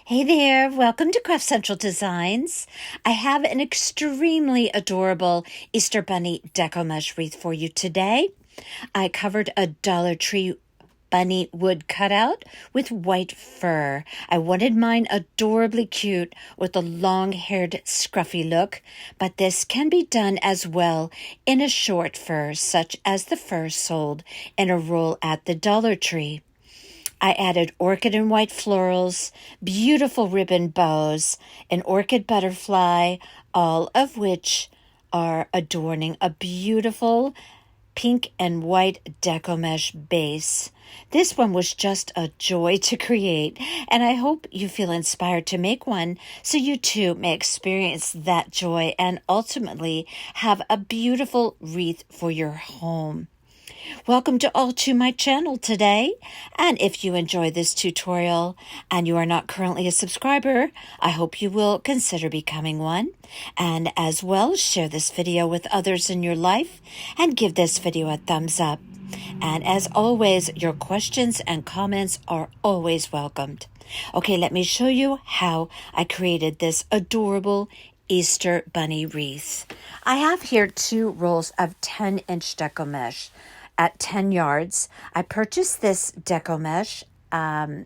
Hey there, welcome to Craft Central Designs. I have an extremely adorable Easter Bunny deco mesh wreath for you today. I covered a Dollar Tree bunny wood cutout with white fur. I wanted mine adorably cute with a long-haired scruffy look, but this can be done as well in a short fur, such as the fur sold in a roll at the Dollar Tree. I added orchid and white florals, beautiful ribbon bows, an orchid butterfly, all of which are adorning a beautiful pink and white deco mesh base. This one was just a joy to create, and I hope you feel inspired to make one so you too may experience that joy and ultimately have a beautiful wreath for your home. Welcome to all to my channel today, and if you enjoy this tutorial and you are not currently a subscriber, I hope you will consider becoming one, and as well share this video with others in your life and give this video a thumbs up. And as always, your questions and comments are always welcomed. Okay, let me show you how I created this adorable Easter bunny wreath. I have here 2 rolls of 10-inch deco mesh at 10 yards. I purchased this deco mesh on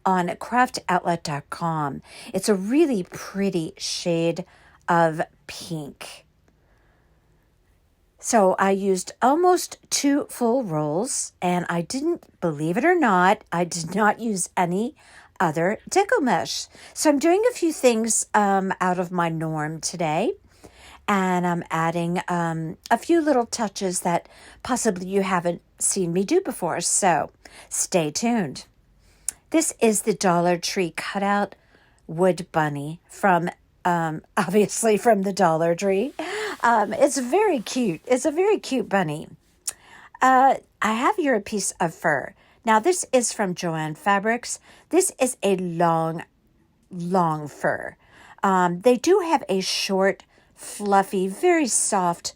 craftcentraldesigns.com. It's a really pretty shade of pink. So I used almost 2 full rolls, and I didn't, believe it or not, I did not use any other deco mesh. So I'm doing a few things out of my norm today. And I'm adding a few little touches that possibly you haven't seen me do before, so stay tuned. This is the Dollar Tree cutout wood bunny from, obviously from the Dollar Tree. It's very cute. It's a very cute bunny. I have here a piece of fur. Now, this is from Joann Fabrics. This is a long fur. They do have a short, fluffy, very soft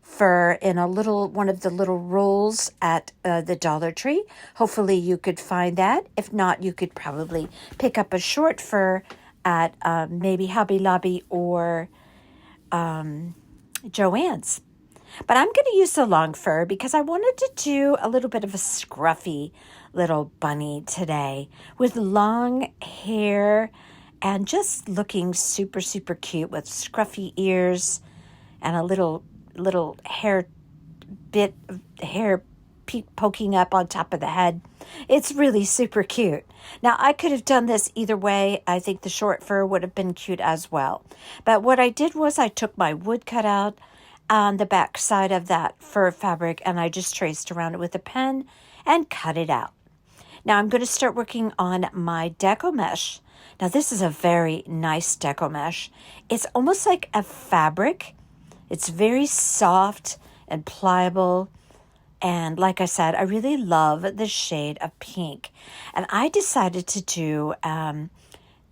fur in one of the little rolls at the Dollar Tree. Hopefully you could find that. If not, you could probably pick up a short fur at maybe Hobby Lobby or Joann's. But I'm going to use the long fur because I wanted to do a little bit of a scruffy little bunny today with long hair and just looking super, super cute with scruffy ears and a little hair poking up on top of the head. It's really super cute. Now, I could have done this either way. I think the short fur would have been cute as well. But what I did was I took my wood cutout on the back side of that fur fabric and I just traced around it with a pen and cut it out. Now, I'm going to start working on my deco mesh. Now, this is a very nice deco mesh. It's almost like a fabric. It's very soft and pliable. And like I said, I really love the shade of pink. And I decided to do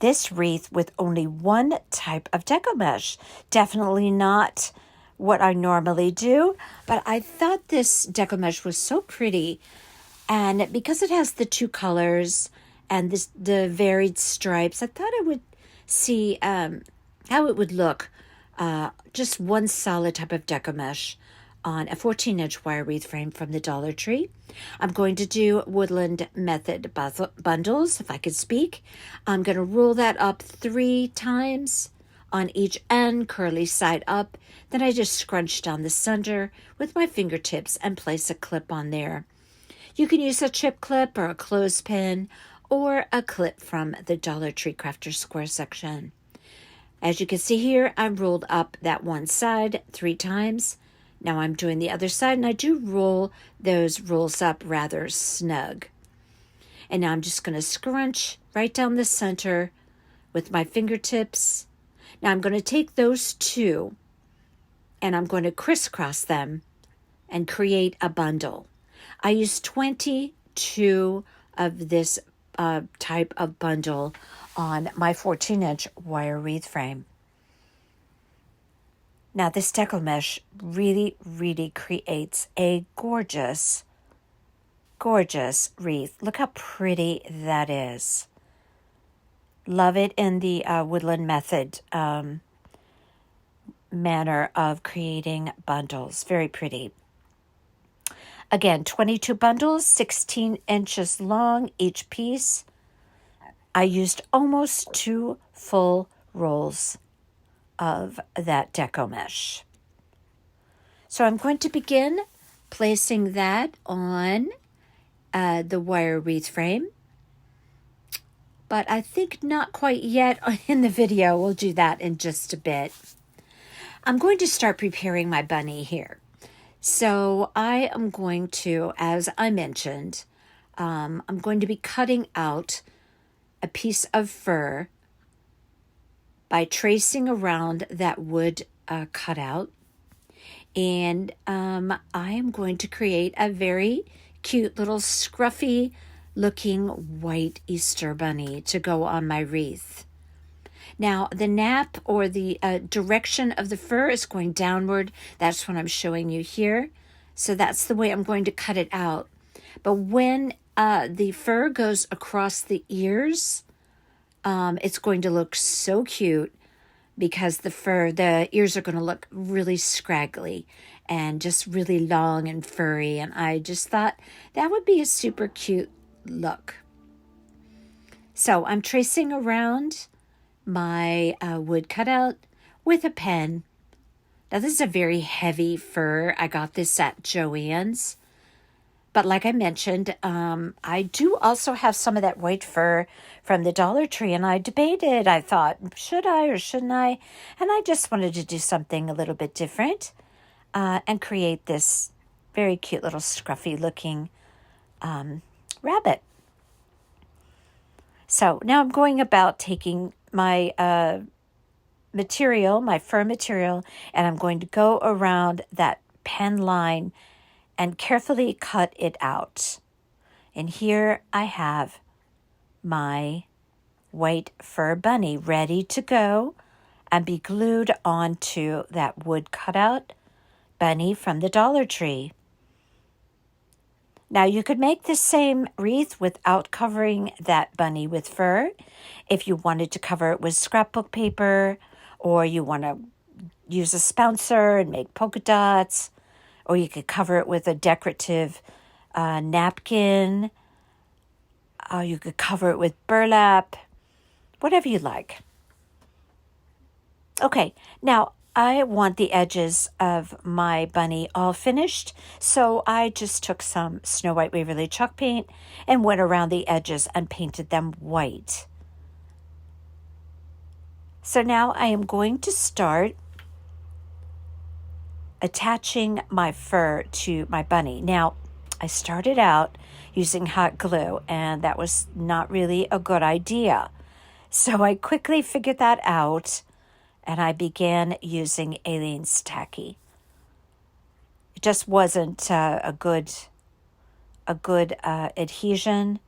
this wreath with only one type of deco mesh. Definitely not what I normally do. But I thought this deco mesh was so pretty. And because it has the 2 colors and the varied stripes, I thought I would see how it would look, just one solid type of deco mesh on a 14-inch wire wreath frame from the Dollar Tree. I'm going to do Woodland Method bundles, if I could speak. I'm going to roll that up 3 times on each end, curly side up. Then I just scrunch down the center with my fingertips and place a clip on there. You can use a chip clip or a clothespin or a clip from the Dollar Tree Crafter Square section. As you can see here, I rolled up that one side 3 times. Now I'm doing the other side, and I do roll those rolls up rather snug. And now I'm just going to scrunch right down the center with my fingertips. Now I'm going to take those 2, and I'm going to crisscross them and create a bundle. I used 22 of this type of bundle on my 14-inch wire wreath frame. Now, this deco mesh really, really creates a gorgeous, gorgeous wreath. Look how pretty that is. Love it in the woodland method manner of creating bundles. Very pretty. Again, 22 bundles, 16 inches long each piece. I used almost 2 full rolls of that Deco mesh. So I'm going to begin placing that on the wire wreath frame. But I think not quite yet in the video. We'll do that in just a bit. I'm going to start preparing my bunny here. So I am going to, as I mentioned, I'm going to be cutting out a piece of fur by tracing around that wood cutout. And I am going to create a very cute little scruffy looking white Easter bunny to go on my wreath. Now, the nap or the direction of the fur is going downward. That's what I'm showing you here. So that's the way I'm going to cut it out. But when the fur goes across the ears, it's going to look so cute because the ears are going to look really scraggly and just really long and furry. And I just thought that would be a super cute look. So I'm tracing around my wood cutout with a pen. Now this is a very heavy fur. I got this at Joann's. But like I mentioned, I do also have some of that white fur from the Dollar Tree, and I debated. I thought, should I or shouldn't I? And I just wanted to do something a little bit different and create this very cute little scruffy looking rabbit. So now I'm going about taking my material, my fur material, and I'm going to go around that pen line and carefully cut it out. And here I have my white fur bunny ready to go and be glued onto that wood cutout bunny from the Dollar Tree. Now you could make the same wreath without covering that bunny with fur. If you wanted to cover it with scrapbook paper, or you want to use a spouncer and make polka dots, or you could cover it with a decorative napkin. You could cover it with burlap, whatever you like. Okay, now I want the edges of my bunny all finished, so I just took some Snow White Waverly chalk paint and went around the edges and painted them white. So now I am going to start attaching my fur to my bunny. Now, I started out using hot glue, and that was not really a good idea. So I quickly figured that out, and I began using Aleene's tacky. It just wasn't a good adhesion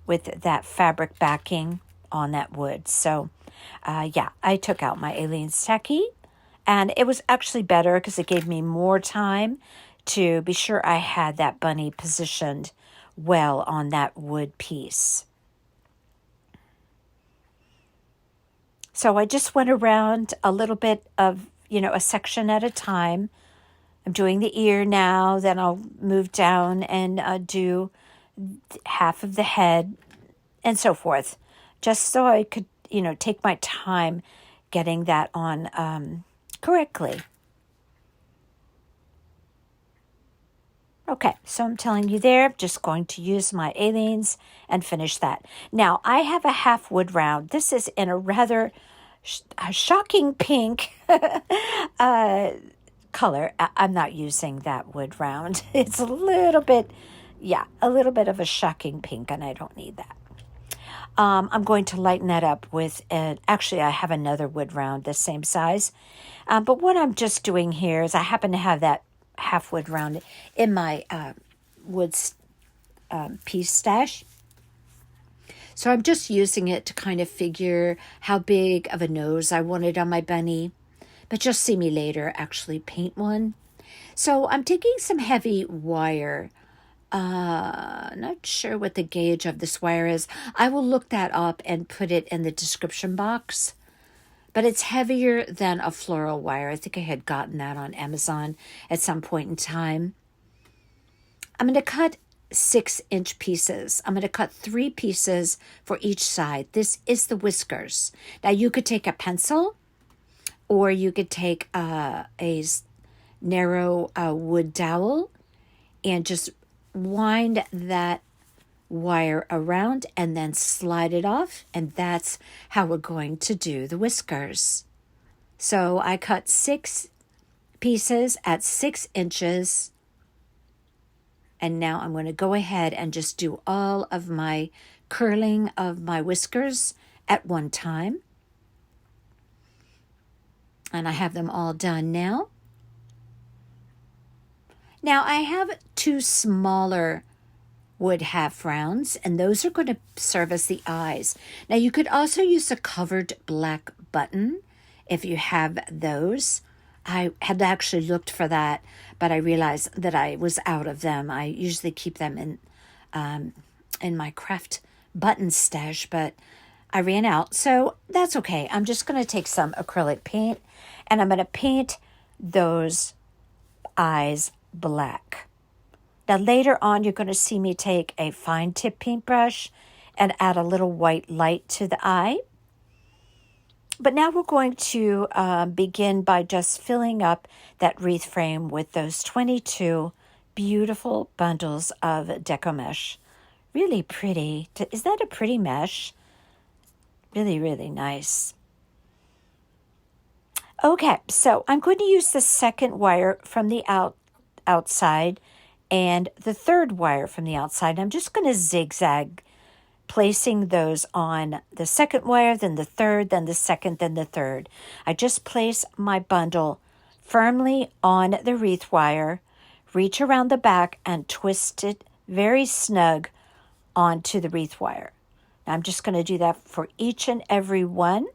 with that fabric backing on that wood. So, I took out my Aleene's tacky. And it was actually better because it gave me more time to be sure I had that bunny positioned well on that wood piece. So I just went around a little bit of, a section at a time. I'm doing the ear now, then I'll move down and do half of the head and so forth. Just so I could, take my time getting that on correctly. Okay, so I'm telling you there, I'm just going to use my Aleene's and finish that. Now, I have a half wood round. This is in a rather shocking pink color. I'm not using that wood round. It's a little bit of a shocking pink, and I don't need that. I'm going to lighten that up with, actually I have another wood round the same size. But what I'm just doing here is I happen to have that half wood round in my wood piece stash. So I'm just using it to kind of figure how big of a nose I wanted on my bunny. But you'll see me later actually paint one. So I'm taking some heavy wire Not sure what the gauge of this wire is. I will look that up and put it in the description box. But it's heavier than a floral wire. I think I had gotten that on Amazon at some point in time. I'm going to cut 6-inch pieces. I'm going to cut 3 pieces for each side. This is the whiskers. Now you could take a pencil, or you could take a narrow wood dowel and just wind that wire around and then slide it off, and that's how we're going to do the whiskers. So I cut 6 pieces at 6 inches, and now I'm going to go ahead and just do all of my curling of my whiskers at one time. And I have them all done now. Now I have 2 smaller wood half rounds, and those are going to serve as the eyes. Now you could also use a covered black button if you have those. I had actually looked for that, but I realized that I was out of them. I usually keep them in my craft button stash, but I ran out, so that's okay. I'm just going to take some acrylic paint, and I'm going to paint those eyes black. Now later on, you're going to see me take a fine tip paintbrush and add a little white light to the eye. But now we're going to begin by just filling up that wreath frame with those 22 beautiful bundles of Deco mesh. Really pretty. Is that a pretty mesh? Really, really nice. Okay, so I'm going to use the second wire from the outside and the third wire from the outside. I'm just going to zigzag, placing those on the second wire, then the third, then the second, then the third. I just place my bundle firmly on the wreath wire, reach around the back, and twist it very snug onto the wreath wire. Now I'm just going to do that for each and every one.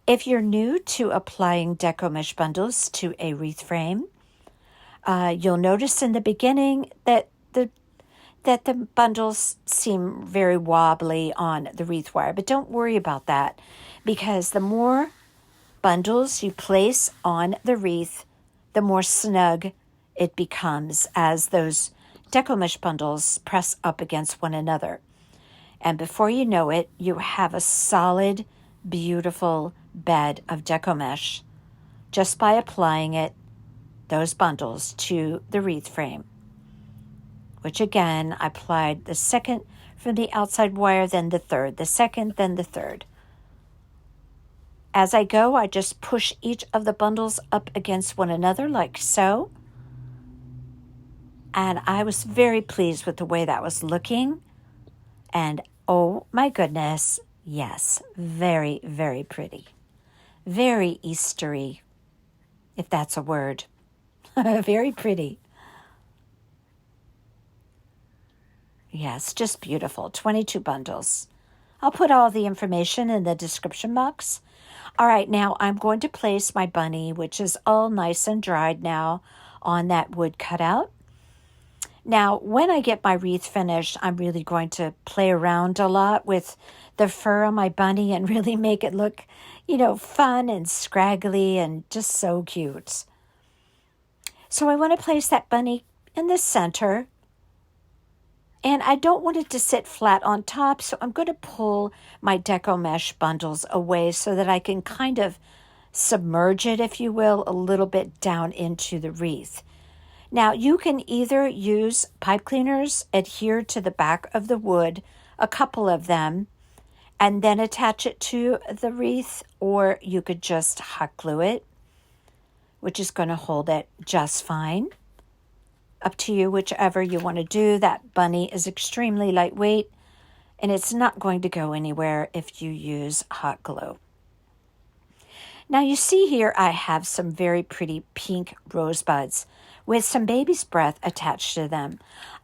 If you're new to applying Deco mesh bundles to a wreath frame, you'll notice in the beginning that the bundles seem very wobbly on the wreath wire, but don't worry about that, because the more bundles you place on the wreath, the more snug it becomes as those Deco mesh bundles press up against one another. And before you know it, you have a solid, beautiful bed of Deco mesh just by applying those bundles to the wreath frame, which again, I applied the second from the outside wire, then the third, the second, then the third. As I go, I just push each of the bundles up against one another like so. And I was very pleased with the way that was looking. And oh my goodness, yes, very, very pretty. Very Eastery, if that's a word. Very pretty. Yes, just beautiful. 22 bundles. I'll put all the information in the description box. All right, now I'm going to place my bunny, which is all nice and dried now, on that wood cutout. Now, when I get my wreath finished, I'm really going to play around a lot with the fur on my bunny and really make it look, fun and scraggly and just so cute. So I want to place that bunny in the center. And I don't want it to sit flat on top, so I'm going to pull my Deco mesh bundles away so that I can kind of submerge it, if you will, a little bit down into the wreath. Now, you can either use pipe cleaners adhered to the back of the wood, a couple of them, and then attach it to the wreath, or you could just hot glue it, which is going to hold it just fine. Up to you, whichever you want to do. That bunny is extremely lightweight, and it's not going to go anywhere if you use hot glue. Now you see here I have some very pretty pink rosebuds with some baby's breath attached to them.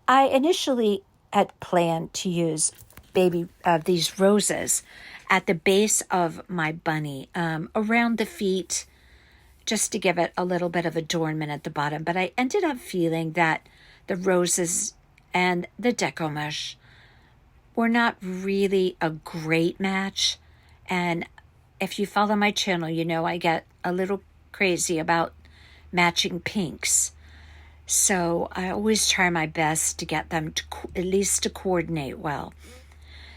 I initially had planned to use these roses at the base of my bunny, around the feet, just to give it a little bit of adornment at the bottom. But I ended up feeling that the roses and the Deco Mush were not really a great match. And if you follow my channel, you know I get a little crazy about matching pinks. So I always try my best to get them to at least to coordinate well.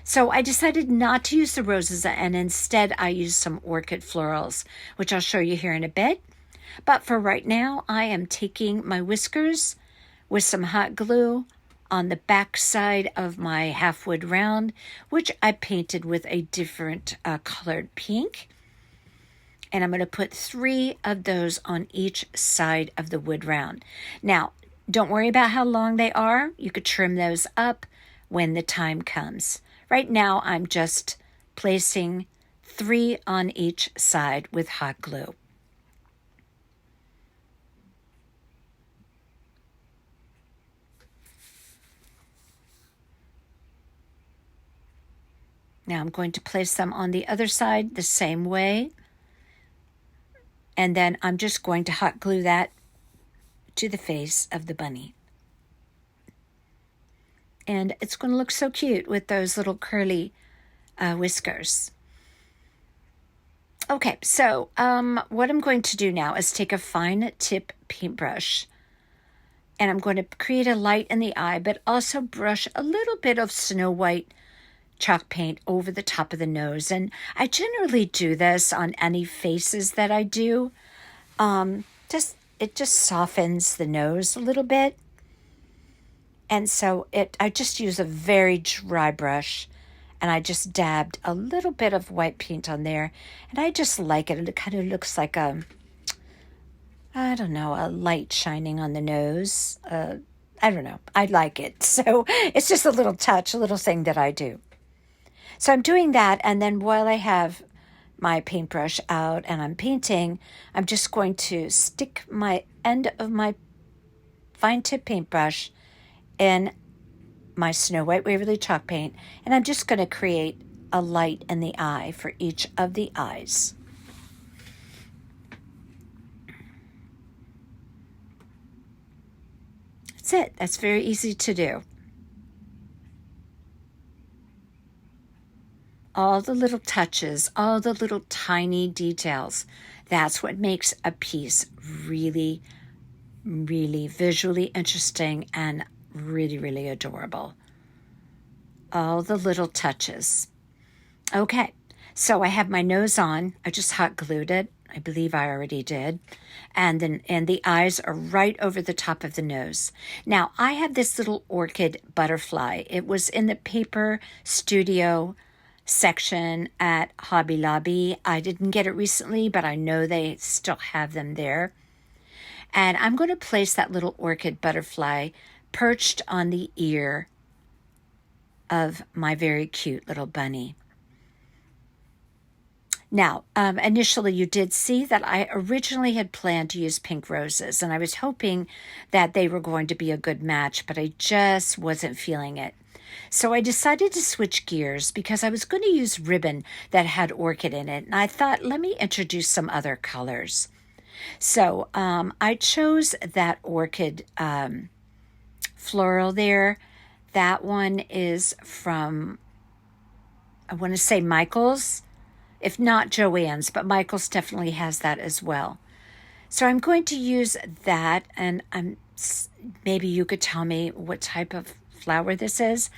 So I decided not to use the roses, and instead I used some orchid florals, which I'll show you here in a bit. But for right now, I am taking my whiskers with some hot glue on the back side of my half-wood round, which I painted with a different colored pink. And I'm going to put 3 of those on each side of the wood round. Now, don't worry about how long they are. You could trim those up when the time comes. Right now, I'm just placing 3 on each side with hot glue. Now I'm going to place them on the other side the same way. And then I'm just going to hot glue that to the face of the bunny. And it's going to look so cute with those little curly whiskers. Okay, so what I'm going to do now is take a fine tip paintbrush, and I'm going to create a light in the eye, but also brush a little bit of Snow White chalk paint over the top of the nose. And I generally do this on any faces that I do. It just softens the nose a little bit. And so I just use a very dry brush, and I just dabbed a little bit of white paint on there, and I just like it. It kind of looks like a light shining on the nose. I don't know. I like it. So it's just a little touch, a little thing that I do. So I'm doing that, and then while I have my paintbrush out and I'm painting, I'm just going to stick my end of my fine tip paintbrush in my Snow White Waverly chalk paint, and I'm just going to create a light in the eye for each of the eyes. That's it. That's very easy to do. All the little touches, all the little tiny details, that's what makes a piece really, really visually interesting and really, really adorable. All the little touches. Okay, so I have my nose on. I just hot glued it. I believe I already did. And the eyes are right over the top of the nose. Now, I have this little orchid butterfly. It was in the Paper Studio section at Hobby Lobby. I didn't get it recently, but I know they still have them there. And I'm going to place that little orchid butterfly perched on the ear of my very cute little bunny. Now, initially you did see that I originally had planned to use pink roses, and I was hoping that they were going to be a good match, but I just wasn't feeling it. So I decided to switch gears because I was going to use ribbon that had orchid in it, and I thought, let me introduce some other colors. So I chose that orchid floral there. That one is from, I want to say Michael's, if not Joann's, but Michael's definitely has that as well. So I'm going to use that, and maybe you could tell me what type of flower this is.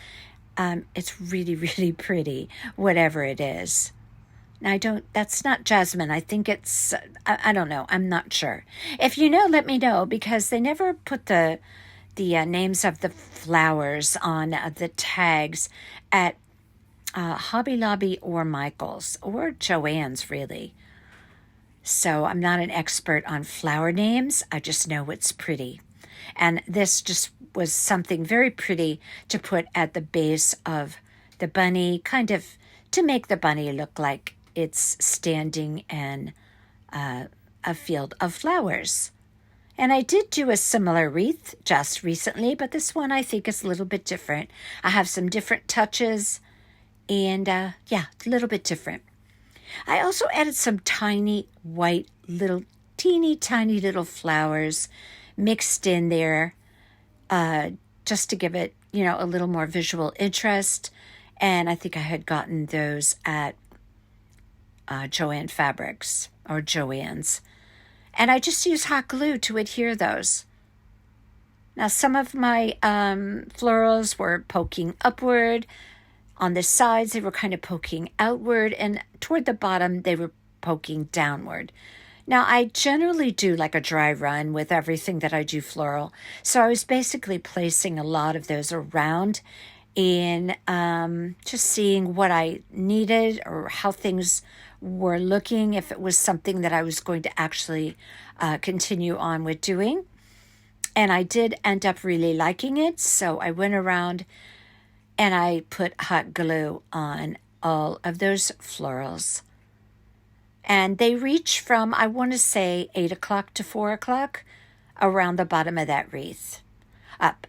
It's really, really pretty, whatever it is. That's not jasmine. I think it's, I don't know. I'm not sure. If you know, let me know, because they never put the names of the flowers on the tags at Hobby Lobby or Michael's or Joann's, really. So I'm not an expert on flower names. I just know it's pretty. And this just was something very pretty to put at the base of the bunny, kind of to make the bunny look like it's standing in a field of flowers. And I did do a similar wreath just recently, but this one I think is a little bit different. I have some different touches, and a little bit different. I also added some tiny white little teeny tiny little flowers mixed in there just to give it a little more visual interest. And I think I had gotten those at Joann Fabrics or Joann's. And I just use hot glue to adhere those. Now, some of my florals were poking upward. On the sides, they were kind of poking outward. And toward the bottom, they were poking downward. Now, I generally do like a dry run with everything that I do floral. So I was basically placing a lot of those around and just seeing what I needed or how things were looking, if it was something that I was going to actually continue on with doing. And I did end up really liking it, so I went around and I put hot glue on all of those florals. And they reach from, I want to say, 8 o'clock to 4 o'clock around the bottom of that wreath.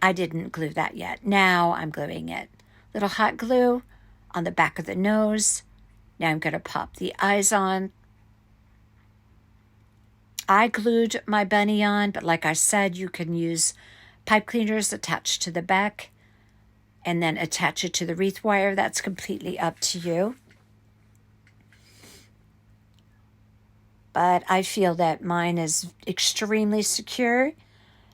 I didn't glue that yet. Now I'm gluing it. Little hot glue on the back of the nose. Now I'm going to pop the eyes on. I glued my bunny on, but like I said, you can use pipe cleaners attached to the back and then attach it to the wreath wire. That's completely up to you. But I feel that mine is extremely secure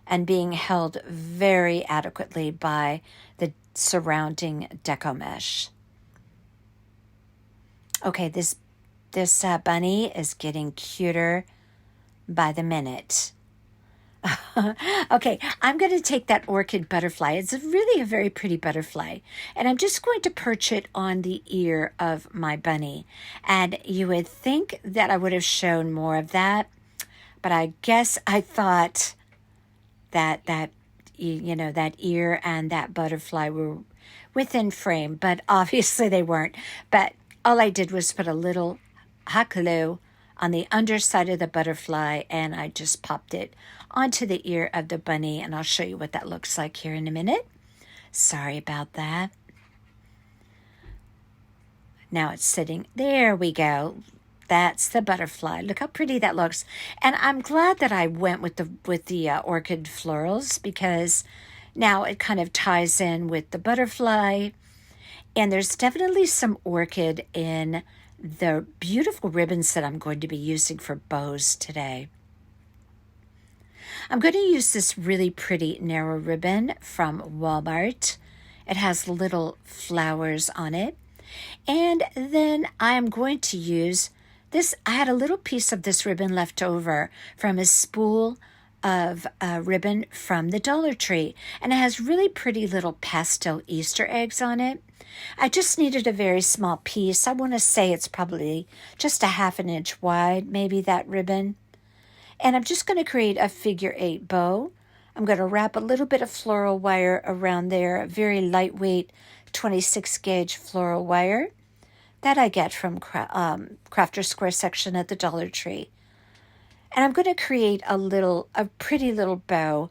and being held very adequately by the surrounding Deco mesh. Okay, this bunny is getting cuter by the minute. Okay, I'm going to take that orchid butterfly. It's really a very pretty butterfly. And I'm just going to perch it on the ear of my bunny. And you would think that I would have shown more of that. But I guess I thought that that ear and that butterfly were within frame. But obviously they weren't. But all I did was put a little hot glue on the underside of the butterfly, and I just popped it onto the ear of the bunny, and I'll show you what that looks like here in a minute. Sorry about that. Now it's sitting. There we go. That's the butterfly. Look how pretty that looks. And I'm glad that I went with the orchid florals, because now it kind of ties in with the butterfly. And there's definitely some orchid in the beautiful ribbons that I'm going to be using for bows today. I'm going to use this really pretty narrow ribbon from Walmart. It has little flowers on it. And then I'm going to use this. I had a little piece of this ribbon left over from a spool of ribbon from the Dollar Tree. And it has really pretty little pastel Easter eggs on it. I just needed a very small piece. I want to say it's probably just a 1/2 inch wide, maybe, that ribbon. And I'm just going to create a figure 8 bow. I'm going to wrap a little bit of floral wire around there, a very lightweight 26 gauge floral wire that I get from Crafter Square section at the Dollar Tree. And I'm going to create a pretty little bow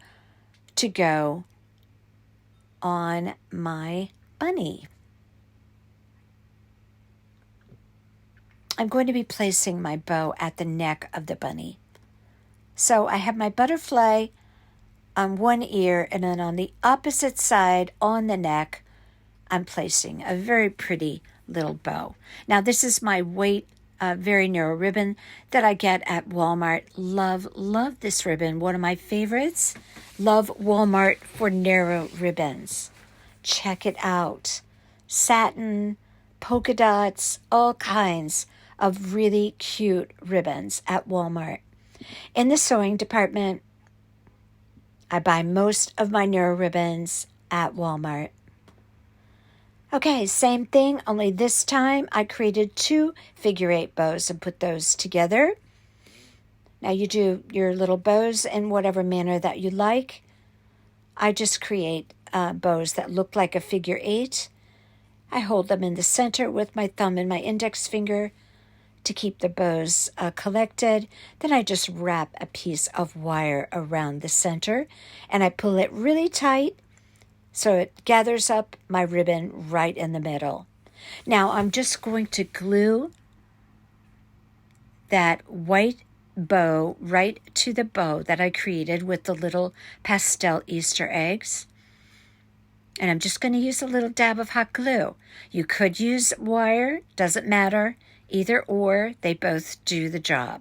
to go on my bunny. I'm going to be placing my bow at the neck of the bunny. So I have my butterfly on one ear, and then on the opposite side on the neck, I'm placing a very pretty little bow. Now this is my weight, very narrow ribbon that I get at Walmart. Love this ribbon. One of my favorites. Love Walmart for narrow ribbons. Check it out. Satin, polka dots, all kinds of really cute ribbons at Walmart. In the sewing department, I buy most of my narrow ribbons at Walmart. Okay, same thing, only this time I created 2 figure 8 bows and put those together. Now you do your little bows in whatever manner that you like. I just create bows that look like a figure 8. I hold them in the center with my thumb and my index finger to keep the bows collected. Then I just wrap a piece of wire around the center, and I pull it really tight so it gathers up my ribbon right in the middle. Now I'm just going to glue that white bow right to the bow that I created with the little pastel Easter eggs. And I'm just going to use a little dab of hot glue. You could use wire, doesn't matter. Either or, they both do the job.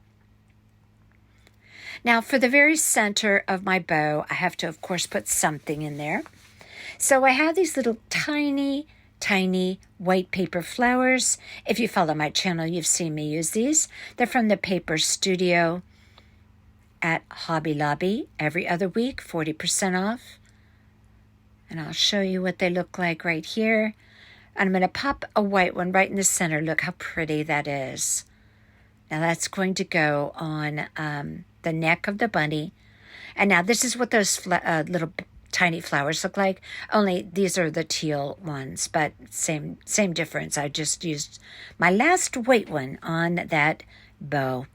Now for the very center of my bow, I have to, of course, put something in there. So I have these little tiny white paper flowers. If you follow my channel, you've seen me use these. They're from the Paper Studio at Hobby Lobby every other week, 40% off. And I'll show you what they look like right here. And I'm going to pop a white one right in the center. Look how pretty that is. Now that's going to go on the neck of the bunny. And now this is what those little tiny flowers look like. Only these are the teal ones, but same difference. I just used my last white one on that bow.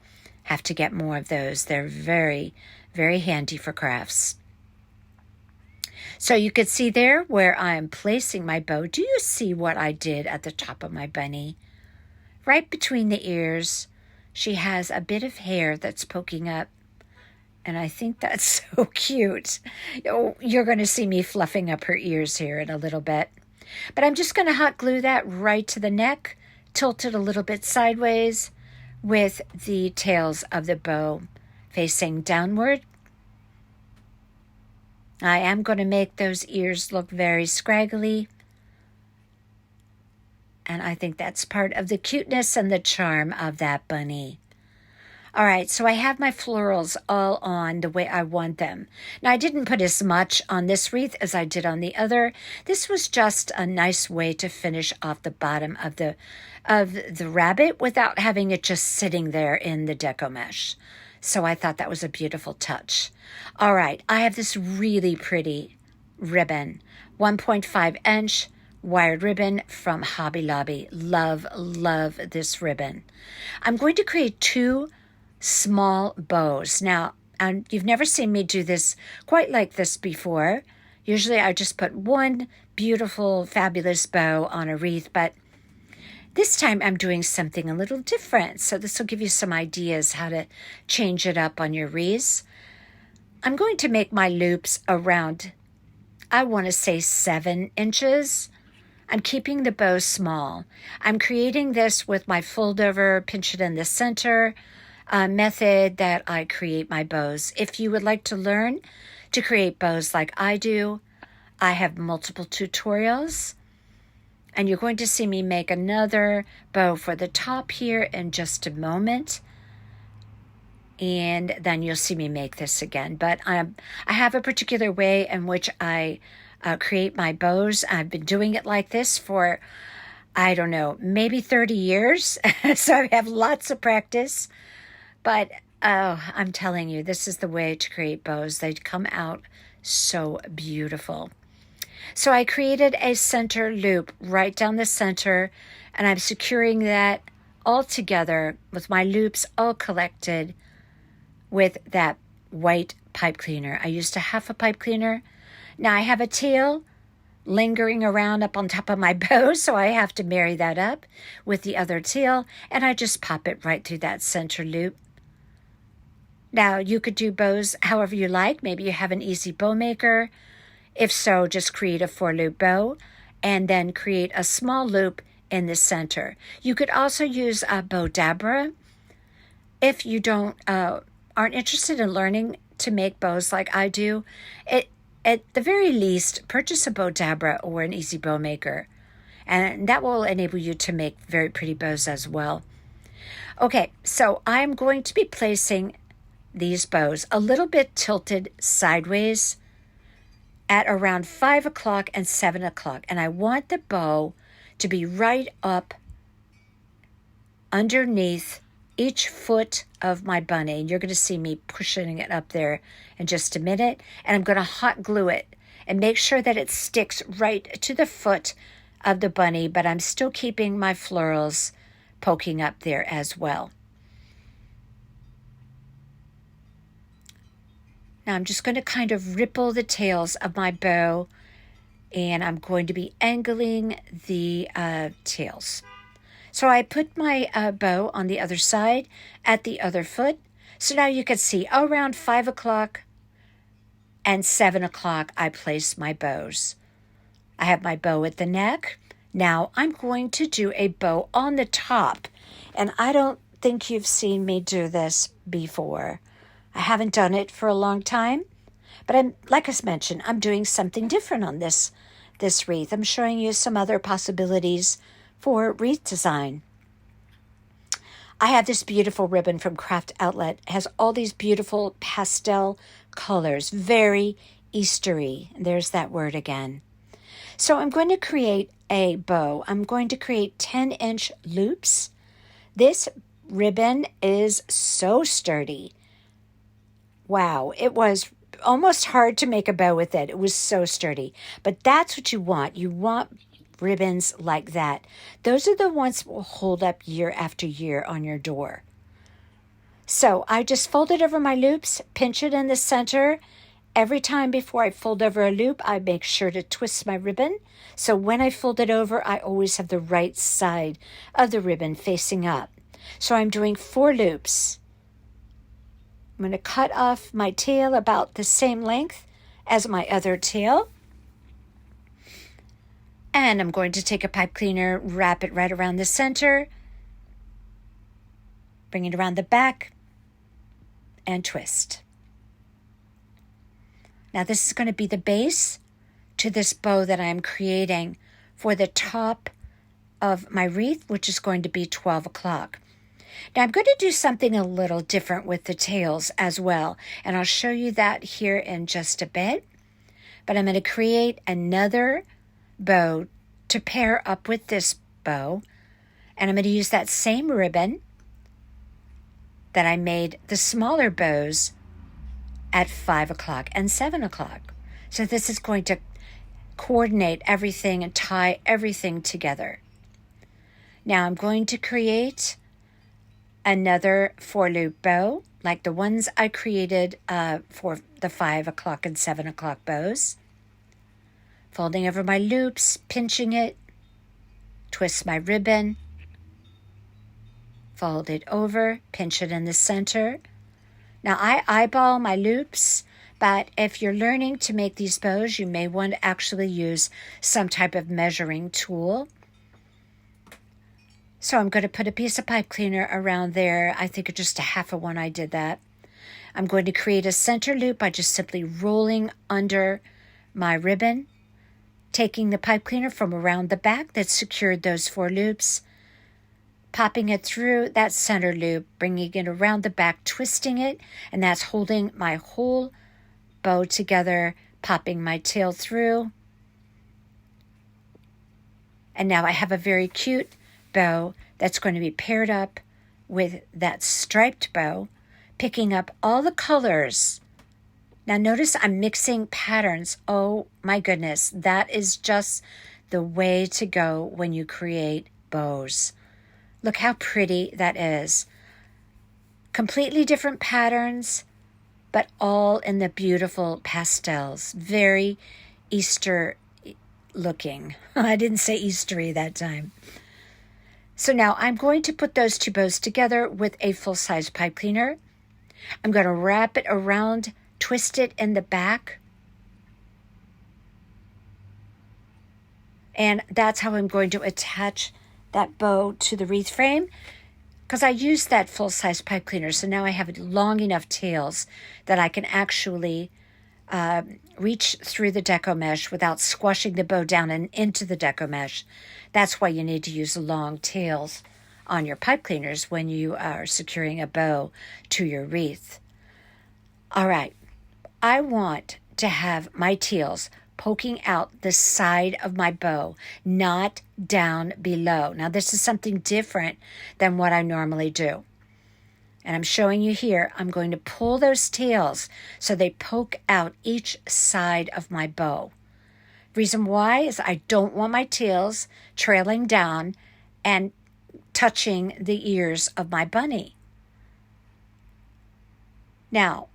Have to get more of those. They're very, very handy for crafts. So you could see there where I'm placing my bow. Do you see what I did at the top of my bunny? Right between the ears, she has a bit of hair that's poking up. And I think that's so cute. Oh, you're going to see me fluffing up her ears here in a little bit. But I'm just going to hot glue that right to the neck, tilt it a little bit sideways with the tails of the bow facing downward. I am going to make those ears look very scraggly. And I think that's part of the cuteness and the charm of that bunny. All right, so I have my florals all on the way I want them. Now, I didn't put as much on this wreath as I did on the other. This was just a nice way to finish off the bottom of the rabbit without having it just sitting there in the deco mesh. So I thought that was a beautiful touch. All right, I have this really pretty ribbon, 1.5 inch wired ribbon from Hobby Lobby. Love this ribbon. I'm going to create 2 small bows. Now, and you've never seen me do this quite like this before. Usually I just put one beautiful, fabulous bow on a wreath, but this time I'm doing something a little different. So this will give you some ideas how to change it up on your wreaths. I'm going to make my loops around, I want to say 7 inches. I'm keeping the bow small. I'm creating this with my fold over, pinch it in the center, method that I create my bows. If you would like to learn to create bows like I do, I have multiple tutorials, and you're going to see me make another bow for the top here in just a moment, and then you'll see me make this again. But I have a particular way in which I create my bows. I've been doing it like this for, I don't know, maybe 30 years, so I have lots of practice. But, oh, I'm telling you, this is the way to create bows. They come out so beautiful. So I created a center loop right down the center, and I'm securing that all together with my loops all collected with that white pipe cleaner. I used a half a pipe cleaner. Now I have a tail lingering around up on top of my bow, so I have to marry that up with the other tail, and I just pop it right through that center loop. Now, you could do bows however you like. Maybe you have an easy bow maker. If so, just create a 4-loop bow and then create a small loop in the center. You could also use a bow dabra. If you aren't interested in learning to make bows like I do, at the very least, purchase a bow dabra or an easy bow maker. And that will enable you to make very pretty bows as well. Okay, so I'm going to be placing these bows a little bit tilted sideways at around 5 o'clock and 7 o'clock. And I want the bow to be right up underneath each foot of my bunny. And you're going to see me pushing it up there in just a minute. And I'm going to hot glue it and make sure that it sticks right to the foot of the bunny, but I'm still keeping my florals poking up there as well. Now I'm just going to kind of ripple the tails of my bow, and I'm going to be angling the tails. So I put my bow on the other side at the other foot. So now you can see around 5 o'clock and 7 o'clock I place my bows. I have my bow at the neck. Now I'm going to do a bow on the top. And I don't think you've seen me do this before. I haven't done it for a long time. But like I mentioned, I'm doing something different on this wreath. I'm showing you some other possibilities for wreath design. I have this beautiful ribbon from Craft Outlet. It has all these beautiful pastel colors, very Eastery. There's that word again. So I'm going to create a bow. I'm going to create 10-inch loops. This ribbon is so sturdy. Wow, it was almost hard to make a bow with it. It was so sturdy. But that's what you want. You want ribbons like that. Those are the ones that will hold up year after year on your door. So I just fold it over my loops, pinch it in the center. Every time before I fold over a loop, I make sure to twist my ribbon. So when I fold it over, I always have the right side of the ribbon facing up. So I'm doing 4 loops. I'm going to cut off my tail about the same length as my other tail. And I'm going to take a pipe cleaner, wrap it right around the center, bring it around the back, and twist. Now this is going to be the base to this bow that I'm creating for the top of my wreath, which is going to be 12 o'clock. Now I'm going to do something a little different with the tails as well, and I'll show you that here in just a bit. But I'm going to create another bow to pair up with this bow, and I'm going to use that same ribbon that I made the smaller bows at 5 o'clock and 7 o'clock. So this is going to coordinate everything and tie everything together. Now I'm going to create another 4-loop bow, like the ones I created for the 5 o'clock and 7 o'clock bows. Folding over my loops, pinching it, twist my ribbon, fold it over, pinch it in the center. Now I eyeball my loops, but if you're learning to make these bows, you may want to actually use some type of measuring tool. So I'm going to put a piece of pipe cleaner around there. I think just a half of one I did that. I'm going to create a center loop by just simply rolling under my ribbon, taking the pipe cleaner from around the back that secured those 4 loops, popping it through that center loop, bringing it around the back, twisting it, and that's holding my whole bow together, popping my tail through. And now I have a very cute bow that's going to be paired up with that striped bow, picking up all the colors. Now notice I'm mixing patterns. Oh my goodness, that is just the way to go when you create bows. Look how pretty that is. Completely different patterns, but all in the beautiful pastels. Very Easter looking. I didn't say Eastery that time. So now I'm going to put those 2 bows together with a full-size pipe cleaner. I'm going to wrap it around, twist it in the back. And that's how I'm going to attach that bow to the wreath frame, because I used that full-size pipe cleaner. So now I have long enough tails that I can actually reach through the Deco mesh without squashing the bow down and into the Deco mesh. That's why you need to use long tails on your pipe cleaners when you are securing a bow to your wreath. All right, I want to have my tails poking out the side of my bow, not down below. Now this is something different than what I normally do. And I'm showing you here, I'm going to pull those tails so they poke out each side of my bow. Reason why is I don't want my tails trailing down and touching the ears of my bunny. Now,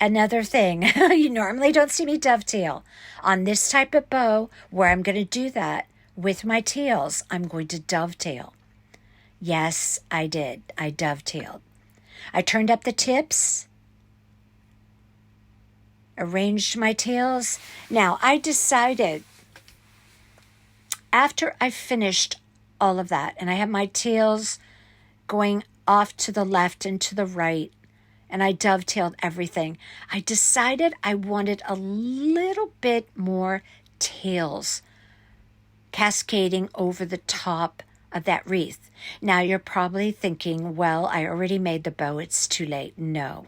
another thing, you normally don't see me dovetail. On this type of bow, where I'm going to do that with my tails, I'm going to dovetail. Yes, I did. I dovetailed. I turned up the tips, arranged my tails. Now, I decided After I finished all of that, and I have my tails going off to the left and to the right, and I dovetailed everything, I decided I wanted a little bit more tails cascading over the top of that wreath. Now you're probably thinking, well, I already made the bow. It's too late. No,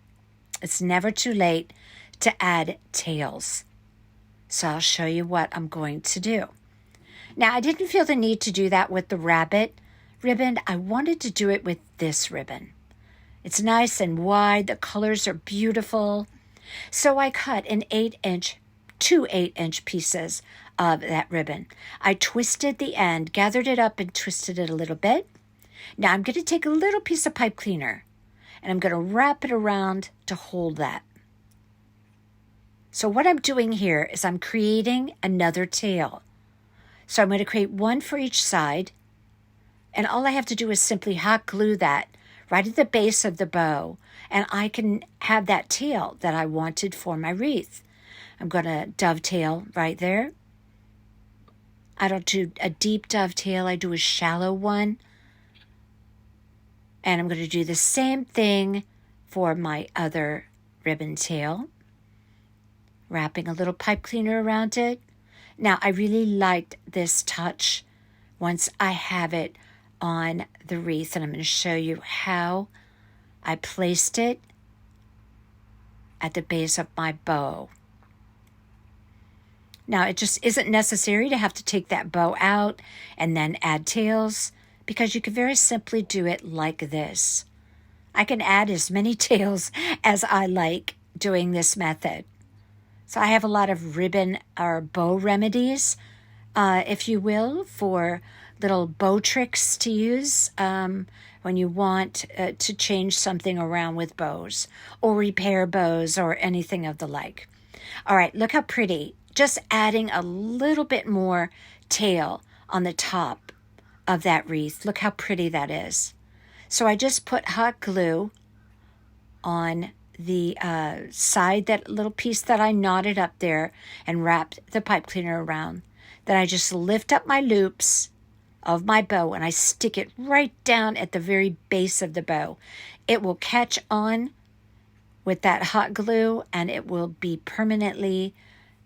it's never too late to add tails. So I'll show you what I'm going to do. Now, I didn't feel the need to do that with the rabbit ribbon. I wanted to do it with this ribbon. It's nice and wide. The colors are beautiful. So I cut two 8-inch pieces of that ribbon. I twisted the end, gathered it up and twisted it a little bit. Now I'm going to take a little piece of pipe cleaner and I'm going to wrap it around to hold that. So what I'm doing here is I'm creating another tail. So I'm going to create one for each side, and all I have to do is simply hot glue that right at the base of the bow, and I can have that tail that I wanted for my wreath. I'm going to dovetail right there. I don't do a deep dovetail, I do a shallow one. And I'm going to do the same thing for my other ribbon tail. Wrapping a little pipe cleaner around it. Now, I really liked this touch once I have it on the wreath, and I'm going to show you how I placed it at the base of my bow. Now, it just isn't necessary to have to take that bow out and then add tails, because you can very simply do it like this. I can add as many tails as I like doing this method. So I have a lot of ribbon or bow remedies, if you will, for little bow tricks to use when you want to change something around with bows or repair bows or anything of the like. All right, look how pretty. Just adding a little bit more tail on the top of that wreath. Look how pretty that is. So I just put hot glue on the side, that little piece that I knotted up there, and wrapped the pipe cleaner around. Then I just lift up my loops of my bow and I stick it right down at the very base of the bow. It will catch on with that hot glue and it will be permanently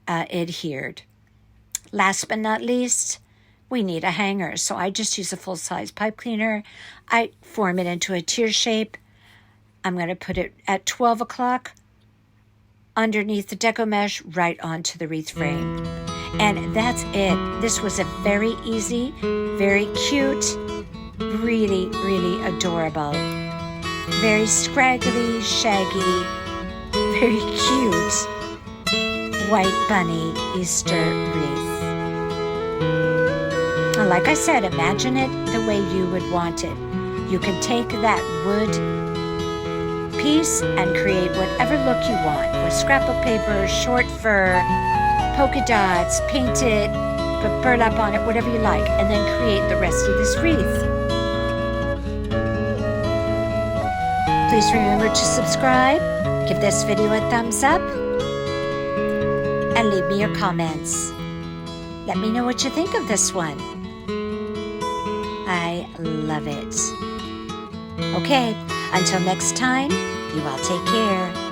adhered. Last but not least, we need a hanger. So I just use a full-size pipe cleaner. I form it into a tear shape. I'm going to put it at 12 o'clock underneath the Deco mesh right onto the wreath frame. And that's it. This was a very easy, very cute, really, really adorable, very scraggly, shaggy, very cute white bunny Easter wreath. And like I said, imagine it the way you would want it. You can take that wood piece and create whatever look you want with scrapbook paper, short fur, polka dots, paint it, put burlap on it, whatever you like, and then create the rest of this wreath. Please remember to subscribe, give this video a thumbs up, and leave me your comments. Let me know what you think of this one. I love it. Okay, until next time, you all take care.